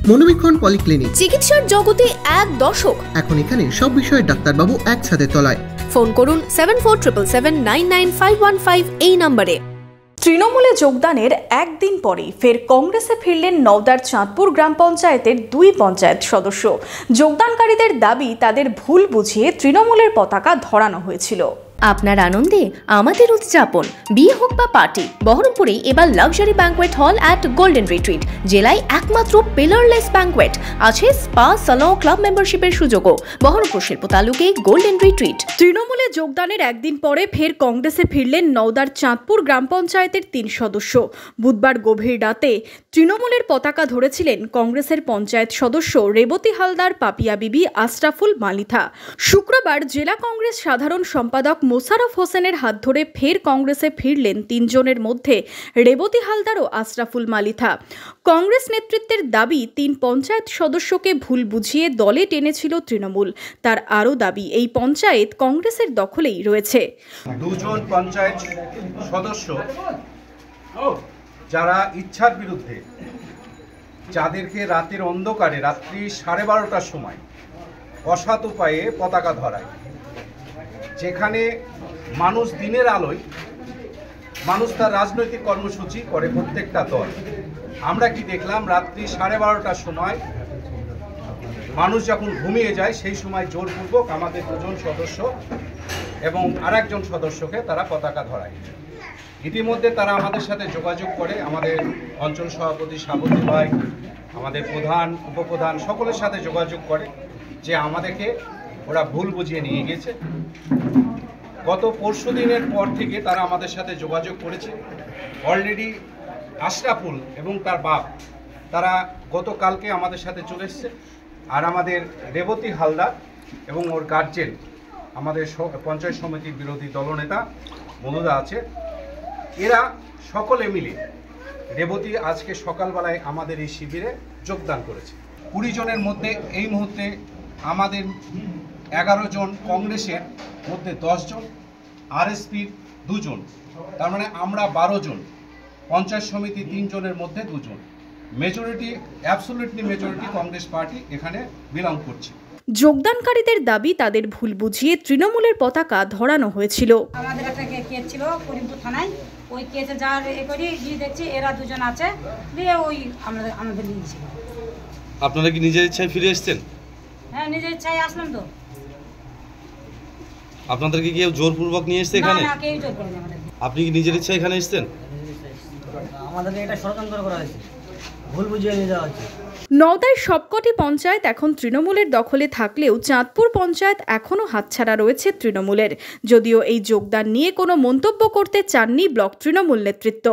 মনোবীক্ষণ polyclinic, চিকিৎসার জগতে এক দশক। এখন এখানে সব বিষয়ে ডাক্তারবাবু একসাথে তলায়। ফোন করুন 7477999515 এই নম্বরে। তৃণমূলে যোগদানের একদিন পরেই ফের কংগ্রেসে ফিরলেন নওদার চাঁদপুর গ্রাম পঞ্চায়েতের 2 পঞ্চায়েত সদস্য। যোগদানকারীদের দাবি, তাদের ভুল বুঝিয়ে তৃণমূলের পতাকা ধরানো হয়েছিল। আপনার আনন্দে আমাদের উদযাপন। বিয়ে হোক বা পার্টি, বহরমপুরে এবার luxury banquet hall at golden retreat. জেলায় একমাত্র পিলারলেস ব্যাঙ্কোয়েট, আছে স্পা, সালন, ক্লাব মেম্বারশিপের সুযোগও। বহরমপুর শিল্প তালুকে গোল্ডেন রিট্রিট। তৃণমূলে যোগদানের একদিন পরে ফের কংগ্রেসে ফিরলেন নওদার চাঁদপুর গ্রাম পঞ্চায়েতের 3 সদস্য। বুধবার গভীর রাতে তৃণমূলের পতাকা ধরেছিলেন কংগ্রেসের পঞ্চায়েত সদস্য রেবতী হালদার, পাপিয়া বিবি, আশরাফুল মালিথা। শুক্রবার জেলা কংগ্রেস সাধারণ সম্পাদক মোশাররফ হোসেনের হাত ধরে ফের কংগ্রেসে ফিরলেন 3 জনের মধ্যে রেবতী হালদার ও আশরাফুল মালিথা। কংগ্রেস নেতৃত্বের দাবি, 3 পঞ্চায়েত সদস্যকে ভুল বুঝিয়ে দলে টেনেছিল তৃণমূল। তার আরও দাবি, এই পঞ্চায়েত কংগ্রেসের দখলেই রয়েছে। 2 জন পঞ্চায়েত সদস্য যারা ইচ্ছার বিরুদ্ধে, যাদেরকে রাতের অন্ধকারে, রাত্রি 12:30টার সময় অসৎ উপায়ে পতাকা ধরায়, যেখানে মানুষ দিনের আলোয় মানুষ তার রাজনৈতিক কর্মসূচি করে প্রত্যেকটা দল। আমরা কি দেখলাম, রাত্রি 12:30টার সময় মানুষ যখন ঘুমিয়ে যায়, সেই সময় জোরপূর্বক আমাদের 2 জন সদস্য এবং আরেকজন সদস্যকে তারা পতাকা ধরায়। ইতিমধ্যে তারা আমাদের সাথে যোগাযোগ করে, আমাদের অঞ্চল সভাপতি সাবতী ভাই, আমাদের প্রধান, উপপ্রধান সকলের সাথে যোগাযোগ করে যে আমাদেরকে ওরা ভুল বুঝিয়ে নিয়ে গেছে। গত পরশু দিনের পর থেকে তারা আমাদের সাথে যোগাযোগ করেছে। অলরেডি আশরাফুল এবং তার বাপ তারা গতকালকে আমাদের সাথে চলে এসছে। আর আমাদের রেবতী হালদার এবং ওর গার্জেন, আমাদের পঞ্চায়েত সমিতির বিরোধী দলনেতা মনুদা আছে, এরা সকলে মিলে রেবতী আজকে সকালবেলায় আমাদের এই শিবিরে যোগদান করেছে। 20 জনের মধ্যে এই মুহূর্তে আমাদের 11 জন, কংগ্রেসের মধ্যে 10 জন, আরএসপির 2 জন, তার মানে আমরা 12 জন, পঞ্চায়েত সমিতি 3 জনের মধ্যে 2 জন। Majority, absolutely majority Congress party এখানে বিলং করছে। যোগদানকারীদের দাবি, তাদের ভুল বুঝিয়ে তৃণমূলের পতাকা ধরানো হয়েছিল। আমাদের একটা কেস ছিল করিমপুর থানায়, ওই কেসে যার করি গিয়ে দেখছি এরা 2 জন আছে, দিয়ে ওই আমাদের নিয়েছিল। আপনারা কি নিজের ইচ্ছায় ফিরে এসেছেন? হ্যাঁ, নিজের ইচ্ছায় আসলাম তো। আপনাদেরকে কেউ জোরপূর্বক নিয়ে এসেছে এখানে? না, কেউ জোর করেনি আমাদের। আপনি কি নিজের ইচ্ছায় এখানে এসেছেন? আমাদেরকে এটা ষড়যন্ত্র করা হয়েছে, ভুল বুঝিয়ে নিয়ে যাওয়া হচ্ছে। নওদার সবকটি পঞ্চায়েত এখন তৃণমূলের দখলে থাকলেও চাঁদপুর পঞ্চায়েত এখনও হাতছাড়া রয়েছে তৃণমূলের। যদিও এই যোগদান নিয়ে কোনো মন্তব্য করতে চাননি ব্লক তৃণমূল নেতৃত্ব।